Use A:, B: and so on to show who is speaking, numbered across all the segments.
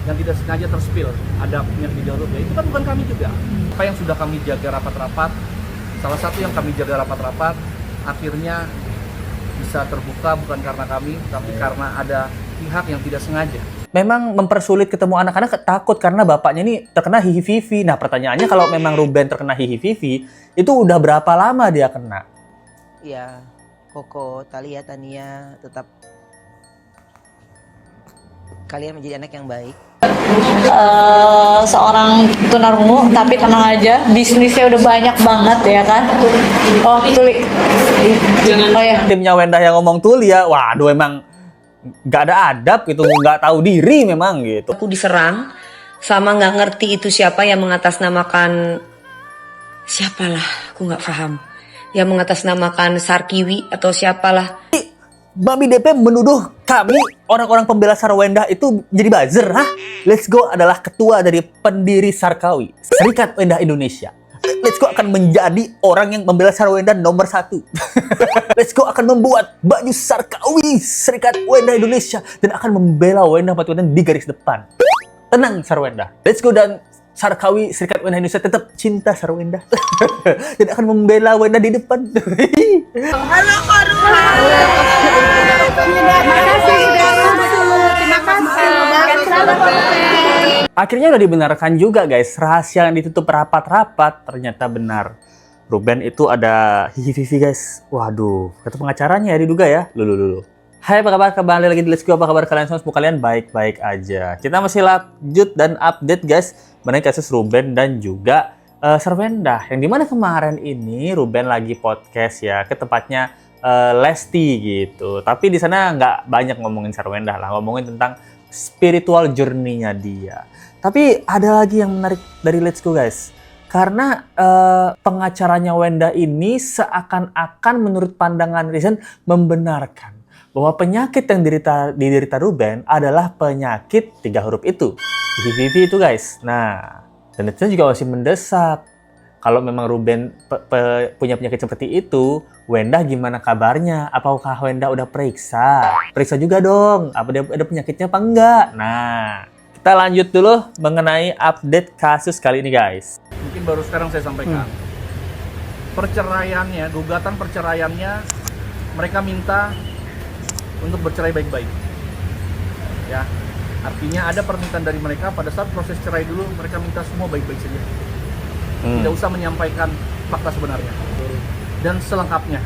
A: yang tidak sengaja terspill ada minyak di jalur, ya itu kan bukan kami juga. Apa yang sudah kami jaga rapat-rapat, salah satu yang kami jaga rapat-rapat, akhirnya bisa terbuka bukan karena kami, tapi karena ada pihak yang tidak sengaja.
B: Memang mempersulit ketemu anak-anak, takut karena bapaknya ini terkena HIV. Nah pertanyaannya, kalau memang Ruben terkena HIV, itu udah berapa lama dia kena?
C: Ya, Koko, Talia, Tania, tetap kalian menjadi anak yang baik.
D: Seorang tunarungu, tapi tenang aja, bisnisnya udah banyak banget ya kan. Oh Tuli, oh ya,
B: Timnya Wendah yang ngomong Tuli ya, waduh emang nggak ada adab gitu, nggak tahu diri memang gitu.
E: Aku diserang sama nggak ngerti itu siapa yang mengatasnamakan, siapalah, aku nggak paham, yang mengatasnamakan Sarkiwi atau siapalah.
B: Babi DP menuduh kami orang-orang pembela Sarwendah itu jadi buzzer, hah? Let's Go adalah ketua dari pendiri Sarkawi, Serikat Wendah Indonesia. Let's Go akan menjadi orang yang membela Sarwendah nomor 1. Let's Go akan membuat baju Sarkawi, Serikat Wendah Indonesia, dan akan membela Wendah Pati Wendah di garis depan. Tenang Sarwendah. Let's Go dan Sarkawi, Serikat Wendah Indonesia tetap cinta Sarwendah. Dan akan membela Wendah di depan.
F: Halo Korula. Terima kasih sudah masuk. Terima kasih.
B: Akhirnya udah dibenarkan juga guys, rahasia yang ditutup rapat-rapat ternyata benar. Ruben itu ada HIV guys. Waduh, kata pengacaranya ya diduga ya. Lulu. Hai, apa kabar? Kembali lagi di Let's Go. Apa kabar kalian semua? Semoga kalian baik-baik aja. Kita masih lanjut dan update guys mengenai kasus Ruben dan juga Sarwendah. Yang dimana kemarin ini Ruben lagi podcast ya ke tempatnya Lesti gitu. Tapi di sana nggak banyak ngomongin Sarwendah lah, ngomongin tentang spiritual journey-nya dia. Tapi ada lagi yang menarik dari Let's Go guys. Karena pengacaranya Wendah ini seakan-akan menurut pandangan netizen membenarkan bahwa penyakit yang diderita Ruben adalah penyakit 3 huruf itu. HIV itu guys. Nah, dan netizen juga masih mendesak. Kalau memang Ruben punya penyakit seperti itu, Wendah gimana kabarnya? Apakah Wendah udah periksa? Periksa juga dong, apa dia ada penyakitnya apa enggak? Nah, kita lanjut dulu mengenai update kasus kali ini guys.
A: Mungkin baru sekarang saya sampaikan. Perceraiannya, gugatan perceraiannya, mereka minta untuk bercerai baik-baik. Ya, artinya ada permintaan dari mereka pada saat proses cerai dulu, mereka minta semua baik-baik saja. Tidak usah menyampaikan fakta sebenarnya dan selengkapnya.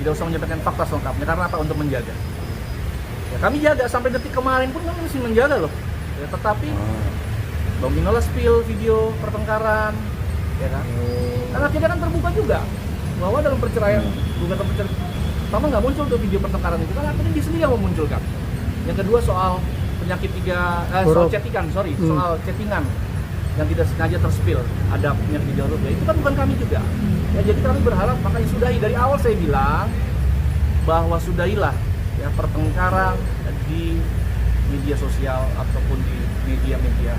A: Tidak usah menyampaikan fakta selengkapnya, karena apa? Untuk menjaga. Ya, kami jaga sampai detik kemarin pun kami masih menjaga loh. Ya, tetapi Domino spill video pertengkaran, ya kan? Karena akhirnya kan terbuka juga bahwa dalam perceraian, gugatan perceraian pertama nggak muncul tuh video pertengkaran itu, kan akhirnya dia sendiri yang memunculkan. Yang kedua soal penyakit soal chattingan, soal chattingan yang tidak sengaja terspill ada minyak di jalur, ya itu kan bukan kami juga. Ya, jadi kami berharap makanya sudahi. Dari awal saya bilang bahwa sudahilah ya pertengkaran di media sosial ataupun di media-media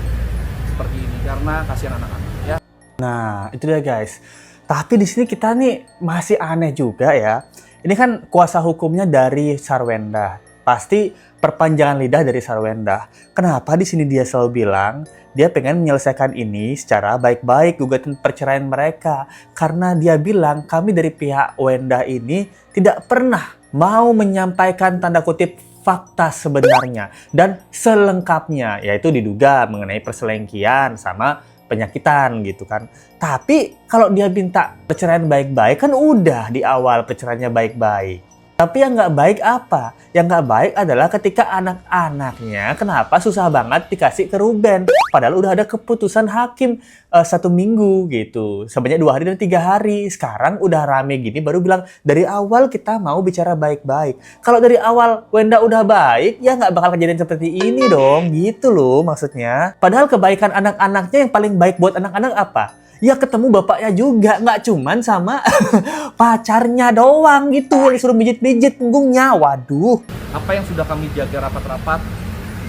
A: seperti ini, karena kasihan anak-anak ya.
B: Nah, itu dia guys. Tapi di sini kita nih masih aneh juga ya. Ini kan kuasa hukumnya dari Sarwendah. Pasti perpanjangan lidah dari Sarwendah. Kenapa di sini dia selalu bilang dia pengen menyelesaikan ini secara baik-baik, gugatan perceraian mereka. Karena dia bilang kami dari pihak Wendah ini tidak pernah mau menyampaikan tanda kutip fakta sebenarnya dan selengkapnya, yaitu diduga mengenai perselingkuhan sama penyakitan gitu kan. Tapi kalau dia minta perceraian baik-baik, kan udah di awal perceraiannya baik-baik. Tapi yang nggak baik apa? Yang nggak baik adalah ketika anak-anaknya kenapa susah banget dikasih ke Ruben. Padahal udah ada keputusan hakim 1 minggu gitu. Sebanyak 2 hari dan 3 hari. Sekarang udah rame gini baru bilang dari awal kita mau bicara baik-baik. Kalau dari awal Wendah udah baik, ya nggak bakal kejadian seperti ini dong. Gitu loh maksudnya. Padahal kebaikan anak-anaknya yang paling baik buat anak-anak apa? Ya ketemu bapaknya juga, nggak cuman sama pacarnya doang gitu yang disuruh pijit-pijit punggungnya. Waduh.
A: Apa yang sudah kami jaga rapat-rapat,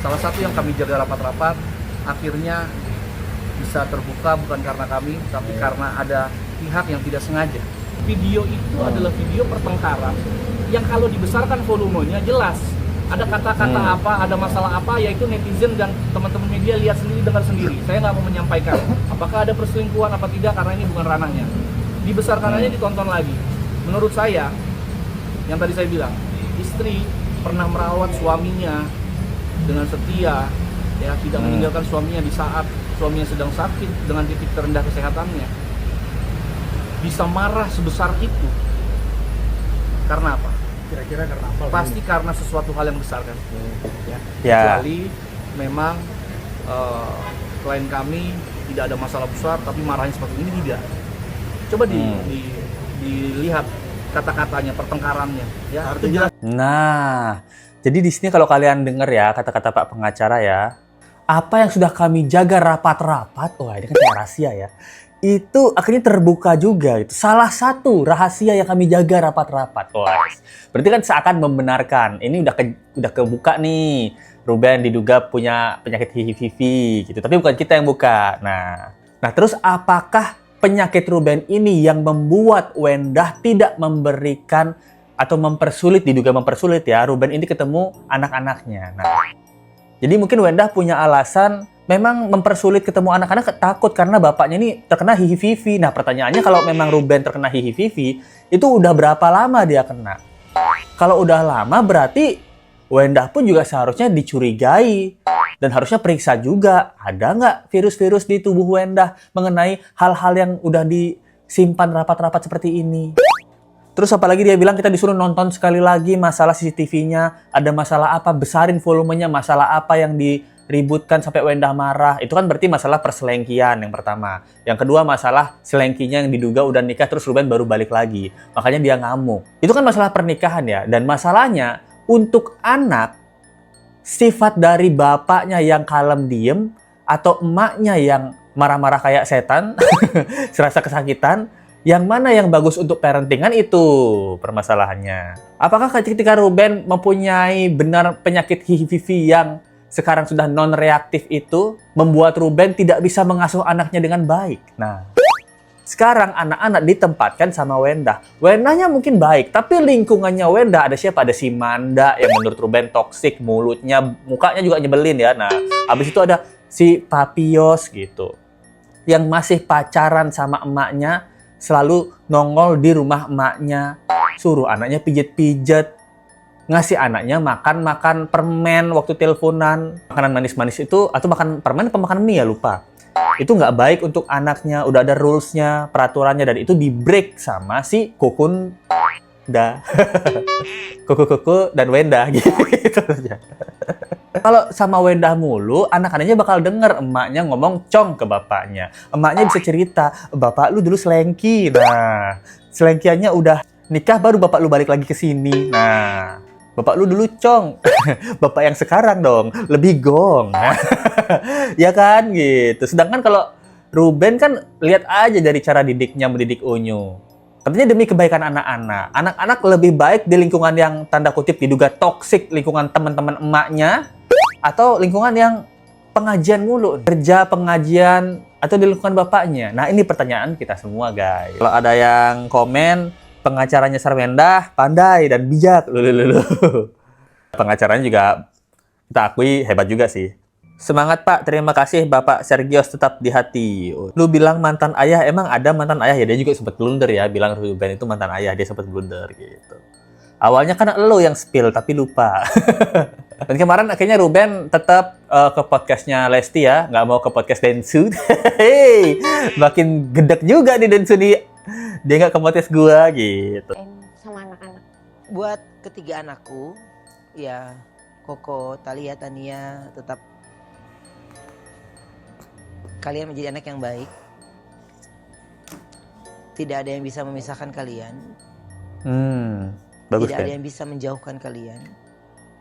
A: salah satu yang kami jaga rapat-rapat, akhirnya bisa terbuka bukan karena kami, tapi karena ada pihak yang tidak sengaja. Video itu adalah video pertengkaran yang kalau dibesarkan volumenya jelas Ada kata-kata apa, ada masalah apa, yaitu netizen dan teman-teman media lihat sendiri, dengar sendiri. Saya nggak mau menyampaikan apakah ada perselingkuhan apa tidak, karena ini bukan ranahnya. Dibesarkan aja, ditonton lagi. Menurut saya, yang tadi saya bilang, istri pernah merawat suaminya dengan setia, ya, tidak meninggalkan suaminya di saat suaminya sedang sakit dengan titik terendah kesehatannya. Bisa marah sebesar itu karena apa?
G: Kira-kira karena apa?
A: Pasti karena sesuatu hal yang besar kan, ya.
B: Ya.
A: Kecuali memang klien kami tidak ada masalah besar, tapi marahnya seperti ini tidak. Coba dilihat kata-katanya, pertengkarannya, ya. Itu jelas.
B: Nah, jadi di sini kalau kalian dengar ya kata-kata Pak pengacara ya, apa yang sudah kami jaga rapat-rapat, wah ini kan kayak rahasia ya, itu akhirnya terbuka juga. Itu salah satu rahasia yang kami jaga rapat-rapat. Wah, berarti kan seakan membenarkan. Ini udah kebuka nih. Ruben diduga punya penyakit HIV gitu, tapi bukan kita yang buka. Nah terus apakah penyakit Ruben ini yang membuat Wendah tidak memberikan atau diduga mempersulit ya Ruben ini ketemu anak-anaknya. Nah, jadi mungkin Wendah punya alasan memang mempersulit ketemu anak-anak, takut karena bapaknya ini terkena HIV. Nah, pertanyaannya kalau memang Ruben terkena HIV, itu udah berapa lama dia kena? Kalau udah lama berarti Wendah pun juga seharusnya dicurigai dan harusnya periksa juga ada nggak virus-virus di tubuh Wendah mengenai hal-hal yang udah disimpan rapat-rapat seperti ini. Terus apalagi dia bilang kita disuruh nonton sekali lagi masalah CCTV-nya, ada masalah apa, besarin volumenya, masalah apa yang diributkan sampai Wendah marah. Itu kan berarti masalah perselengkian yang pertama. Yang kedua masalah selengkinya yang diduga udah nikah terus Ruben baru balik lagi. Makanya dia ngamuk. Itu kan masalah pernikahan ya. Dan masalahnya untuk anak, sifat dari bapaknya yang kalem diem atau emaknya yang marah-marah kayak setan, serasa kesakitan, yang mana yang bagus untuk parenting kan itu permasalahannya. Apakah ketika Ruben mempunyai benar penyakit HIV yang sekarang sudah non-reaktif itu membuat Ruben tidak bisa mengasuh anaknya dengan baik? Nah, sekarang anak-anak ditempatkan sama Wendah. Wendahnya mungkin baik, tapi lingkungannya Wendah ada siapa? Ada si Manda yang menurut Ruben toksik, mulutnya, mukanya juga nyebelin ya. Nah, habis itu ada si Papios gitu, yang masih pacaran sama emaknya, selalu nongol di rumah emaknya, suruh anaknya pijet-pijet, ngasih anaknya makan permen waktu teleponan, makanan manis-manis itu, atau makan permen atau makan mie ya lupa. Itu nggak baik untuk anaknya, udah ada rules-nya, peraturannya, dan itu di-break sama si Kukun Kuku dan Wendah gitu aja. Kalau sama Wendah mulu, anak-anaknya bakal denger emaknya ngomong cong ke bapaknya. Emaknya bisa cerita, bapak lu dulu selengki. Nah, selengkiannya udah nikah baru bapak lu balik lagi ke sini. Nah, bapak lu dulu cong. Bapak yang sekarang dong, lebih gong. Ya kan gitu. Sedangkan kalau Ruben kan lihat aja dari cara didiknya mendidik Unyu. Tentunya demi kebaikan anak-anak. Anak-anak lebih baik di lingkungan yang tanda kutip diduga toksik, lingkungan teman-teman emaknya, atau lingkungan yang pengajian mulu, kerja pengajian, atau di lingkungan bapaknya. Nah, ini pertanyaan kita semua, guys. Kalau ada yang komen, pengacaranya Sarwendah pandai dan bijak. Pengacaranya juga kita akui hebat juga sih. Semangat Pak, terima kasih Bapak Sergios, tetap di hati. Lu bilang mantan ayah, emang ada mantan ayah ya? Dia juga sempat blunder ya, bilang Ruben itu mantan ayah, dia sempat blunder gitu. Awalnya kan lo yang spill, tapi lupa. Dan kemarin akhirnya Ruben tetap ke podcastnya Lesti ya, nggak mau ke podcast Densu. Hei, makin gedek juga nih Densu nih. Dia nggak ke podcast gua gitu.
F: Sama anak-anak.
C: Buat ketiga anakku, ya Koko, Talia, Tania, tetap kalian menjadi anak yang baik. Tidak ada yang bisa memisahkan kalian.
B: Bagus
C: Tidak
B: kan?
C: ada yang bisa menjauhkan kalian.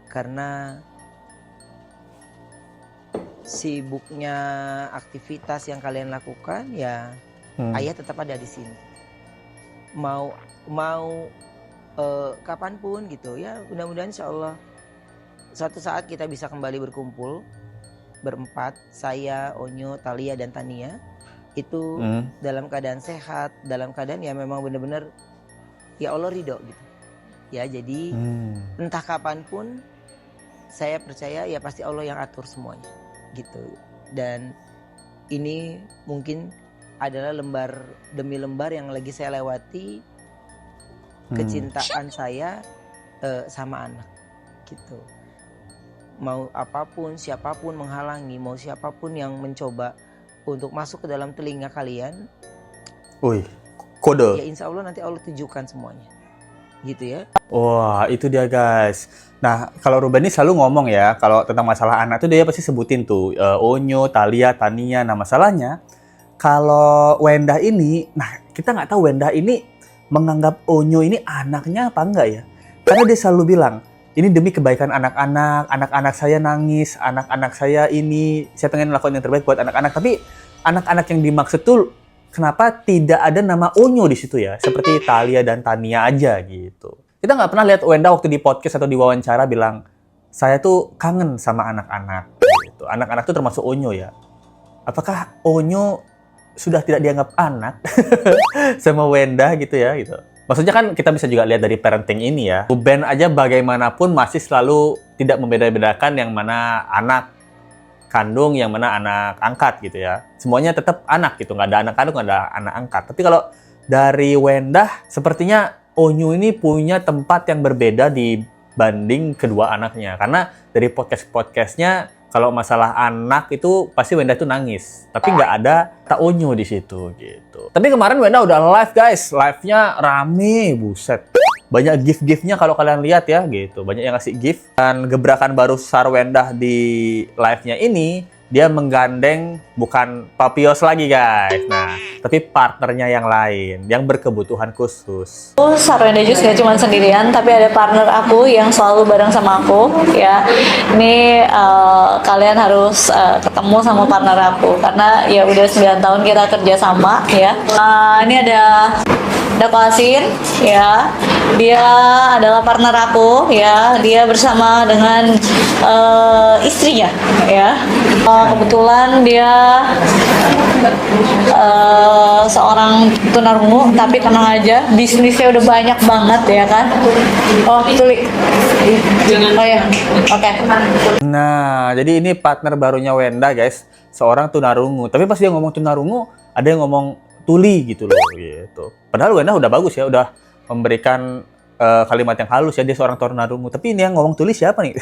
C: Karena sibuknya aktivitas yang kalian lakukan, ya ayah tetap ada di sini. Mau kapanpun gitu ya, mudah-mudahan insya Allah suatu saat kita bisa kembali berkumpul berempat, saya, Onyo, Talia, dan Tania itu dalam keadaan sehat, dalam keadaan ya memang benar-benar ya Allah ridho gitu ya. Jadi entah kapanpun saya percaya ya pasti Allah yang atur semuanya gitu. Dan ini mungkin adalah lembar demi lembar yang lagi saya lewati, kecintaan saya sama anak gitu. Mau apapun, siapapun menghalangi, mau siapapun yang mencoba untuk masuk ke dalam telinga kalian,
B: Wih, kode.
C: ya insya Allah nanti Allah tunjukkan semuanya gitu ya.
B: Wah, itu dia guys. Nah, kalau Ruben ini selalu ngomong ya, kalau tentang masalah anak tuh dia pasti sebutin tuh Onyo, Thalia, Tania. Nah, masalahnya kalau Wendah ini, nah kita nggak tahu Wendah ini menganggap Onyo ini anaknya apa enggak ya? Karena dia selalu bilang, ini demi kebaikan anak-anak, anak-anak saya nangis, anak-anak saya ini, saya pengen melakukan yang terbaik buat anak-anak. Tapi anak-anak yang dimaksud tuh kenapa tidak ada nama Onyo di situ ya? Seperti Thalia dan Tania aja gitu. Kita nggak pernah lihat Wendah waktu di podcast atau di wawancara bilang, saya tuh kangen sama anak-anak. Gitu. Anak-anak tuh termasuk Onyo ya. Apakah Onyo sudah tidak dianggap anak sama Wendah gitu ya? Gitu. Maksudnya kan kita bisa juga lihat dari parenting ini ya. Ruben aja bagaimanapun masih selalu tidak membeda-bedakan yang mana anak kandung, yang mana anak angkat gitu ya. Semuanya tetap anak gitu, nggak ada anak kandung, nggak ada anak angkat. Tapi kalau dari Wendah, sepertinya Onyo ini punya tempat yang berbeda dibanding kedua anaknya. Karena dari podcast-podcastnya, kalau masalah anak itu pasti Wendah tuh nangis. Tapi nggak ada tak Onyo di situ gitu. Tapi kemarin Wendah udah live guys, live-nya rame, buset. Banyak gift-giftnya kalau kalian lihat ya gitu. Banyak yang ngasih gift. Dan gebrakan baru Sarwendah di live-nya ini, dia menggandeng bukan Papios lagi guys. Nah, tapi partnernya yang lain, yang berkebutuhan khusus.
D: Sarwenda Jus gak cuma sendirian, tapi ada partner aku yang selalu bareng sama aku ya. Ini kalian harus ketemu sama partner aku karena ya udah 9 tahun kita kerja sama ya. Ini ada Koasin ya, dia adalah partner aku ya, dia bersama dengan istrinya ya. Kebetulan dia seorang tunarungu, tapi tenang aja, bisnisnya udah banyak banget ya kan. Oh Tuli, oh ya, oke.
B: Nah, jadi ini partner barunya Wendah guys, seorang tunarungu. Tapi pas dia ngomong tunarungu, ada yang ngomong tuli gitu loh gitu. Padahal Wendah udah bagus ya, udah memberikan kalimat yang halus ya, dia seorang tunarungu. Tapi ini yang ngomong tuli siapa nih?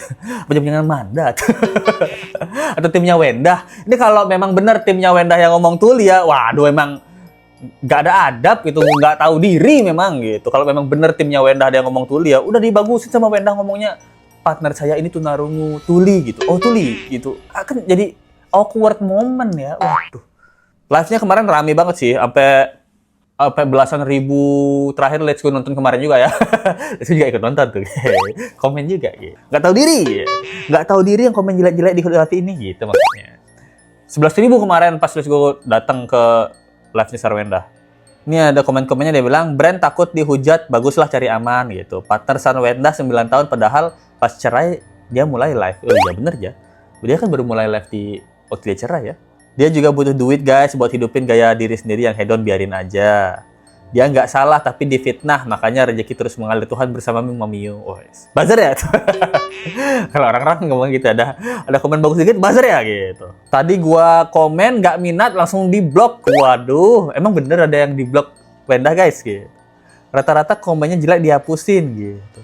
B: Jangan mandat. Atau timnya Wendah. Ini kalau memang benar timnya Wendah yang ngomong tuli ya, waduh emang nggak ada adab gitu, nggak tahu diri memang gitu. Kalau memang benar timnya Wendah ada yang ngomong tuli ya, udah dibagusin sama Wendah ngomongnya, partner saya ini tunarungu tuli gitu. Oh tuli gitu. Akan jadi awkward moment ya. Waduh. Live-nya kemarin rame banget sih, sampai belasan ribu. Terakhir Let's Go nonton kemarin juga ya. Let's Go juga ikut nonton tuh. Komen juga gitu. Nggak tahu diri. Nggak tahu diri yang komen jelek-jelek di hati ini gitu maksudnya. 11.000 kemarin pas Let's Go datang ke live-nya Sarwendah. Ini ada komen-komennya, dia bilang, brand takut dihujat, baguslah cari aman gitu. Partner Sarwendah 9 tahun, padahal pas cerai dia mulai live. Oh iya bener ya. Dia kan baru mulai live di waktu dia cerai ya. Dia juga butuh duit guys buat hidupin gaya diri sendiri yang hedon, biarin aja. Dia nggak salah tapi difitnah, makanya rezeki terus mengalir Tuhan bersama Mamiu. Oh, buzzer ya? Kalau orang-orang ngomong gitu, ada komen bagus dikit, buzzer ya gitu. Tadi gua komen nggak minat langsung di-blok. Waduh, emang bener ada yang di-blok Wendah guys gitu. Rata-rata komennya jelek dihapusin gitu.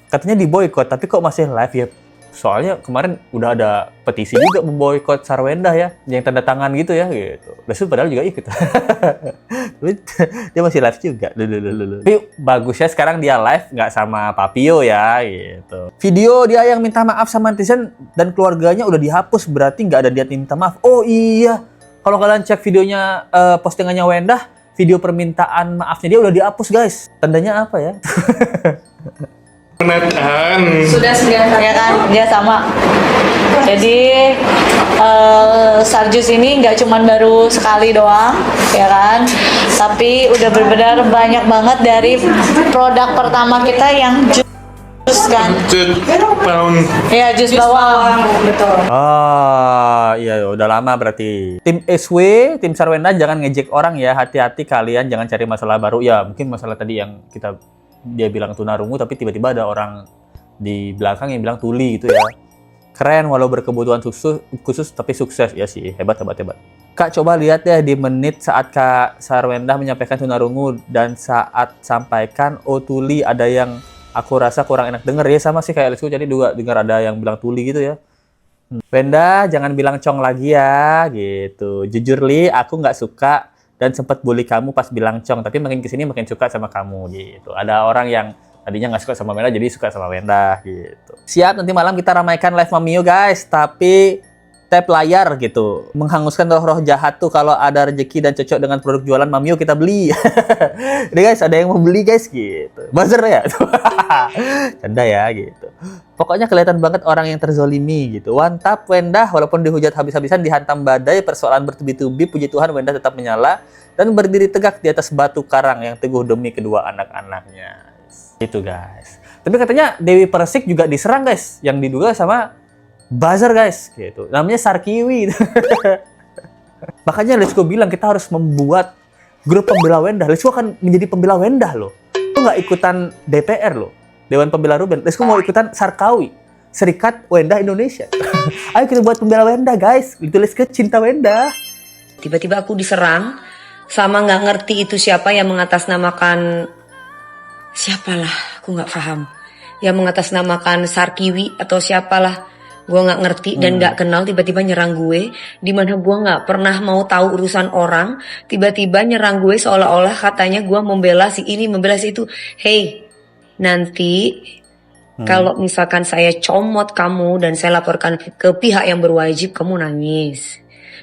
B: Katanya di-boykot, tapi kok masih live ya? Soalnya kemarin udah ada petisi juga memboikot Sarwendah ya, yang tanda tangan gitu ya gitu. Lesu padahal juga ikut. Dia masih live juga. Tapi bagusnya sekarang dia live nggak sama Papio ya gitu. Video dia yang minta maaf sama netizen dan keluarganya udah dihapus, berarti nggak ada dia minta maaf. Oh iya, kalau kalian cek videonya postingannya Wendah, video permintaan maafnya dia udah dihapus guys. Tandanya apa ya?
D: Sudah 9 tahun ya kan, dia sama. Jadi Sarjus ini nggak cuman baru sekali doang ya kan, tapi udah benar-benar banyak banget dari produk pertama kita yang jus kan. Ya jus bawang, betul.
B: Oh iya udah lama berarti. Tim SW, tim Sarwendah jangan ngejek orang ya, hati-hati kalian, jangan cari masalah baru ya. Mungkin masalah tadi yang dia bilang tunarungu, tapi tiba-tiba ada orang di belakang yang bilang tuli gitu ya. Keren walau berkebutuhan khusus tapi sukses. Ya sih, hebat. Kak, coba lihat deh di menit saat Kak Sarwendah menyampaikan tunarungu dan saat sampaikan tuli, ada yang aku rasa kurang enak denger. Ya sama sih kayak Lesku, jadi juga dengar ada yang bilang tuli gitu ya. Wenda, jangan bilang cong lagi ya, gitu. Jujur Li, aku nggak suka dan sempat bully kamu pas bilang cong, tapi makin kesini makin suka sama kamu, gitu. Ada orang yang tadinya nggak suka sama Wenda, jadi suka sama Wenda, gitu. Siap, nanti malam kita ramaikan live Mamiyo, guys. Tapi tap layar, gitu. Menghanguskan roh-roh jahat tuh kalau ada rezeki dan cocok dengan produk jualan Mamiyo, kita beli. Ini guys, ada yang mau beli, guys, gitu. Buzzer ya? Canda ya, gitu. Pokoknya kelihatan banget orang yang terzolimi, gitu. Mantap, Wenda. Walaupun dihujat habis-habisan, dihantam badai, persoalan bertubi-tubi, puji Tuhan Wenda tetap menyala dan berdiri tegak di atas batu karang yang teguh demi kedua anak-anaknya. Itu guys. Tapi katanya Dewi Persik juga diserang guys, yang diduga sama buzzer guys, gitu. Namanya Sarkiwi. Makanya Lesko bilang kita harus membuat grup pembela Wenda. Lesko akan menjadi pembela Wenda loh. Itu nggak ikutan DPR loh, Dewan Pembela Ruben. Lesko mau ikutan Sarkawi, Serikat Wenda Indonesia. Ayo kita buat pembela Wenda guys. Itu Lesko cinta Wenda.
E: Tiba-tiba aku diserang sama nggak ngerti itu siapa yang mengatasnamakan, siapalah, aku nggak paham. Yang mengatasnamakan Sarkiwi atau siapalah, gue nggak ngerti dan nggak kenal, tiba-tiba nyerang gue. Dimana gue nggak pernah mau tahu urusan orang, tiba-tiba nyerang gue seolah-olah katanya gue membela si ini, membela si itu. Hey, nanti kalau misalkan saya comot kamu dan saya laporkan ke pihak yang berwajib, kamu nangis.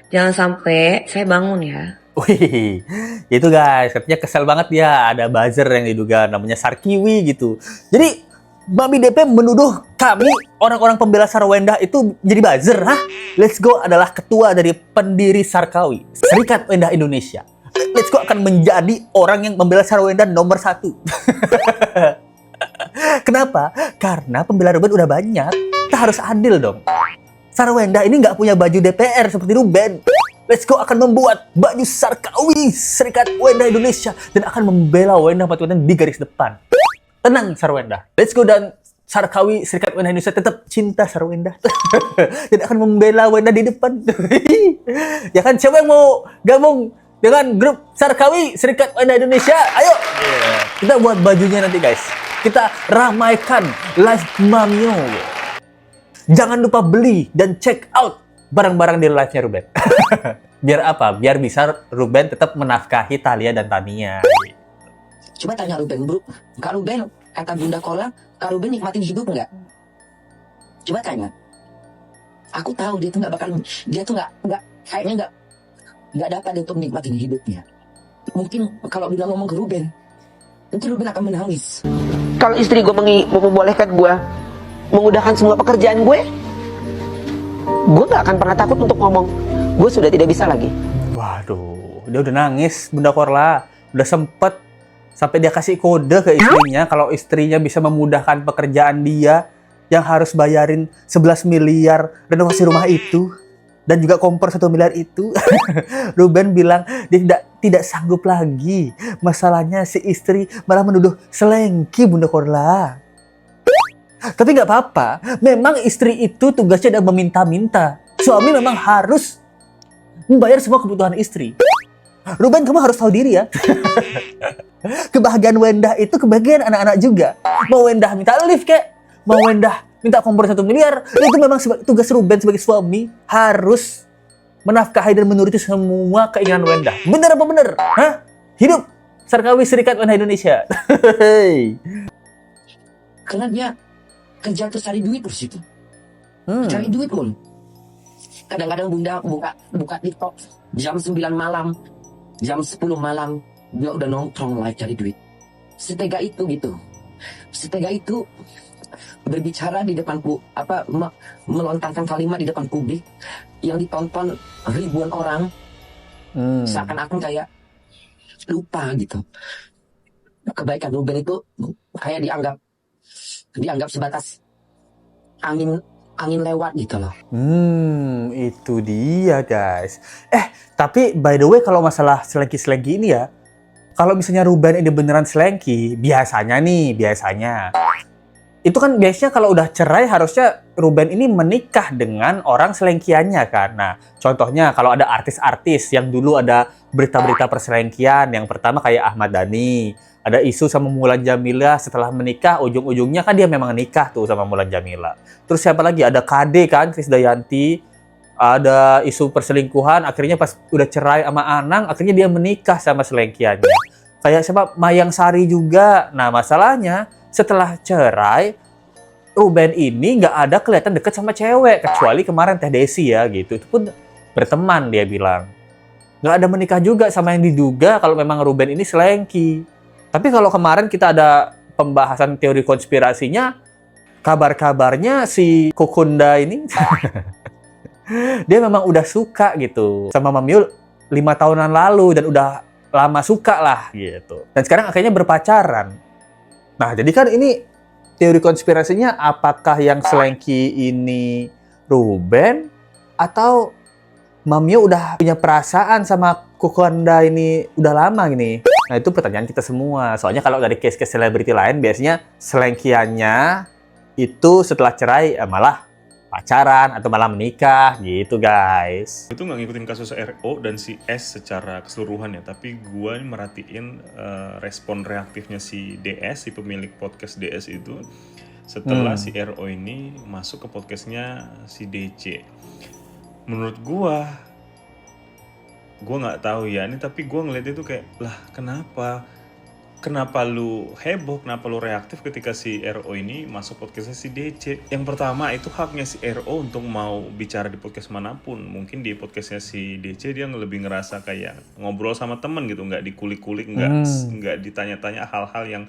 E: Jangan sampai saya bangun ya.
B: Wih, itu guys, katanya kesel banget ya, ada buzzer yang diduga namanya Sarkiwi gitu. Jadi, Mami DP menuduh kami, orang-orang pembela Sarwenda itu jadi buzzer, hah? Let's Go adalah ketua dari pendiri Sarkawi, Serikat Wenda Indonesia. Let's Go akan menjadi orang yang membela Sarwenda nomor 1. Kenapa? Karena pembela Ruben udah banyak, kita harus adil dong. Sarwenda ini nggak punya baju DPR seperti Ruben. Let's Go akan membuat baju Sarkawi, Serikat Wenda Indonesia, dan akan membela Wenda Pati di garis depan. Tenang Sarwenda. Let's Go dan Sarkawi, Serikat Wenda Indonesia tetap cinta Sarwenda. Dan akan membela Wenda di depan. Ya kan, siapa yang mau gabung dengan grup Sarkawi, Serikat Wenda Indonesia? Ayo! Kita buat bajunya nanti guys. Kita ramaikan live Mamiyo. Jangan lupa beli dan check out barang-barang di live-nya Ruben. Biar apa? Biar bisa Ruben tetap menafkahi Thalia dan Tania.
G: Coba tanya Ruben, bro. Kak Ruben, kata Bunda Kola, Kak Ruben nikmatin hidup nggak? Coba tanya. Aku tahu dia tuh nggak bakal, dia tuh kayaknya nggak dapat untuk nikmatin hidupnya. Mungkin kalau bilang ngomong ke Ruben, nanti Ruben akan menangis.
C: Kalau istri gue membolehkan gue mengudahkan semua pekerjaan gue gak akan pernah takut untuk ngomong. Gue sudah tidak bisa lagi.
B: Waduh, dia udah nangis Bunda Korla. Udah sempet sampai dia kasih kode ke istrinya kalau istrinya bisa memudahkan pekerjaan dia yang harus bayarin 11 miliar renovasi rumah itu dan juga kompor 1 miliar itu. Ruben bilang dia tidak sanggup lagi. Masalahnya si istri malah menuduh selengki Bunda Korla. Tapi nggak apa-apa, memang istri itu tugasnya adalah meminta-minta. Suami memang harus membayar semua kebutuhan istri. Ruben, kamu harus tahu diri ya. Kebahagiaan Wenda itu kebahagiaan anak-anak juga. Mau Wenda minta lift kek, mau Wenda minta kompor 1 miliar, itu memang tugas Ruben sebagai suami harus menafkahi dan menuruti semua keinginan Wenda. Bener apa bener? Hah? Hidup Sarkawi, Serikat Wenda Indonesia.
G: Karena dia kerja terus cari duit terus itu. Cari duit pun. Kadang-kadang Bunda buka TikTok jam 9 malam, jam 10 malam dia udah nongkrong live cari duit. Setega itu gitu. Setega itu berbicara di depan melontarkan kalimat di depan publik yang ditonton ribuan orang. Seakan-akan kayak lupa gitu. Kebaikan Ruben itu kayak dianggap sebatas angin lewat gitu loh.
B: Itu dia guys. Tapi by the way kalau masalah selengki-selengki ini ya, kalau misalnya Ruben ini beneran selengki, biasanya itu kan biasanya kalau udah cerai harusnya Ruben ini menikah dengan orang selengkiannya kan. Nah, contohnya kalau ada artis-artis yang dulu ada berita-berita perselengkian, yang pertama kayak Ahmad Dhani, ada isu sama Mulan Jamila setelah menikah, ujung-ujungnya kan dia memang nikah tuh sama Mulan Jamila. Terus siapa lagi? Ada KD kan, Krisdayanti, ada isu perselingkuhan, akhirnya pas udah cerai sama Anang, akhirnya dia menikah sama selengkiannya. Kayak siapa? Mayang Sari juga. Nah, masalahnya setelah cerai, Ruben ini nggak ada kelihatan deket sama cewek, kecuali kemarin Teh Desi ya gitu. Itu pun berteman dia bilang. Nggak ada menikah juga sama yang diduga kalau memang Ruben ini selengki. Tapi kalau kemarin kita ada pembahasan teori konspirasinya, kabar-kabarnya si Kukunda ini dia memang udah suka gitu sama Mami Yul 5 tahunan lalu dan udah lama suka lah gitu. Dan sekarang akhirnya berpacaran. Nah, jadi kan ini teori konspirasinya, apakah yang selengki ini Ruben atau Mamio udah punya perasaan sama Kukunda ini udah lama gini? Nah, itu pertanyaan kita semua. Soalnya kalau dari case-case selebriti lain biasanya selengkiannya itu setelah cerai malah pacaran atau malah menikah gitu, guys.
H: Itu nggak ngikutin kasus RO dan si S secara keseluruhan ya, tapi gue merhatiin respon reaktifnya si DS, si pemilik podcast DS itu setelah si RO ini masuk ke podcastnya si DC. Menurut gue nggak tahu ya ini, tapi gue ngeliat itu kayak, lah kenapa lu heboh, kenapa lu reaktif ketika si RO ini masuk podcastnya si DC? Yang pertama, itu haknya si RO untuk mau bicara di podcast manapun. Mungkin di podcastnya si DC dia lebih ngerasa kayak ngobrol sama temen gitu, nggak dikulik-kulik, nggak ditanya-tanya hal-hal yang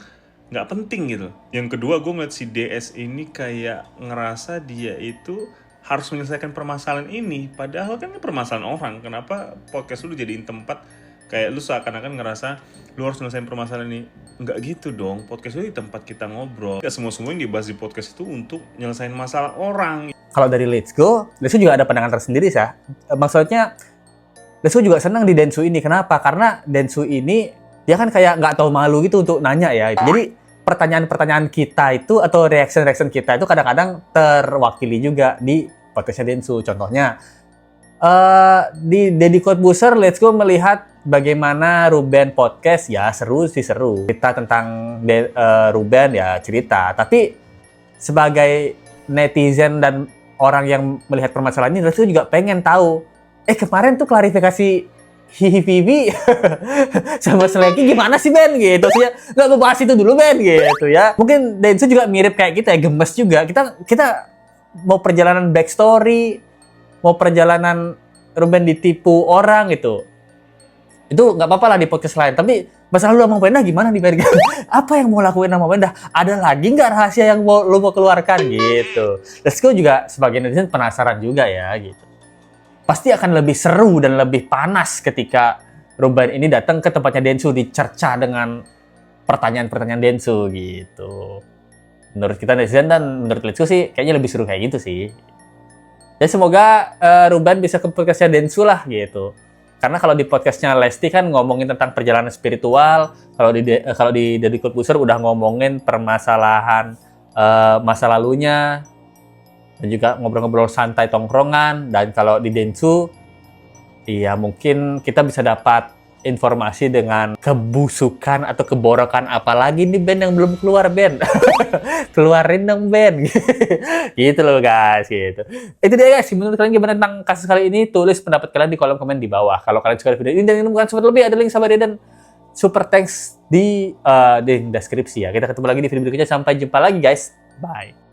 H: nggak penting gitu. Yang kedua, gue ngeliat si DS ini kayak ngerasa dia itu harus menyelesaikan permasalahan ini, padahal kan ini permasalahan orang. Kenapa podcast lu jadiin tempat kayak lu seakan-akan ngerasa lu harus nyelesain permasalahan ini? Enggak gitu dong, podcast lu di tempat kita ngobrol. Gak semua-semua yang dibahas di podcast itu untuk nyelesain masalah orang.
B: Kalau dari Let's Go juga ada pandangan tersendiri ya. Maksudnya, Let's Go juga senang di Densu ini. Kenapa? Karena Densu ini dia kan kayak nggak tahu malu gitu untuk nanya ya. Jadi pertanyaan-pertanyaan kita itu atau reaction kita itu kadang-kadang terwakili juga di podcastnya Densu. Contohnya, di Deddy Corbuzier, Let's Go melihat bagaimana Ruben podcast, ya seru. Cerita tentang Ruben ya cerita. Tapi sebagai netizen dan orang yang melihat permasalahan ini, Let's Go juga pengen tahu, kemarin tuh klarifikasi Hihibibi sama Seleki gimana sih Ben gitu sih ya. Nggak mau bahas itu dulu Ben gitu ya. Mungkin Densu juga mirip kayak kita ya, gemes juga. Kita mau perjalanan backstory, mau perjalanan Ruben ditipu orang gitu. Itu nggak apa-apa lah di podcast lain. Tapi masalah lu sama Wenda gimana nih Ben? Apa yang mau lakuin sama Wenda? Ada lagi nggak rahasia yang lu mau keluarkan gitu? Let's Go juga sebagai netizen penasaran juga ya gitu. Pasti akan lebih seru dan lebih panas ketika Ruben ini datang ke tempatnya Densu, dicerca dengan pertanyaan-pertanyaan Densu gitu. Menurut kita netizen dan menurut Let's Go sih kayaknya lebih seru kayak gitu sih. Ya semoga Ruben bisa ke podcastnya Densu lah gitu. Karena kalau di podcastnya Lesti kan ngomongin tentang perjalanan spiritual, kalau di Deddy Corbuzier udah ngomongin permasalahan masa lalunya, dan juga ngobrol-ngobrol santai tongkrongan. Dan kalau di Densu, ya mungkin kita bisa dapat informasi dengan kebusukan atau keborokan apalagi nih Ben yang belum keluar Ben. Keluarin dong Ben. Gitu loh guys gitu. Itu dia guys, menurut kalian gimana tentang kasus kali ini? Tulis pendapat kalian di kolom komen di bawah. Kalau kalian suka video ini dan bukan support lebih, ada link sama dia dan super thanks di deskripsi ya. Kita ketemu lagi di video berikutnya. Sampai jumpa lagi guys. Bye.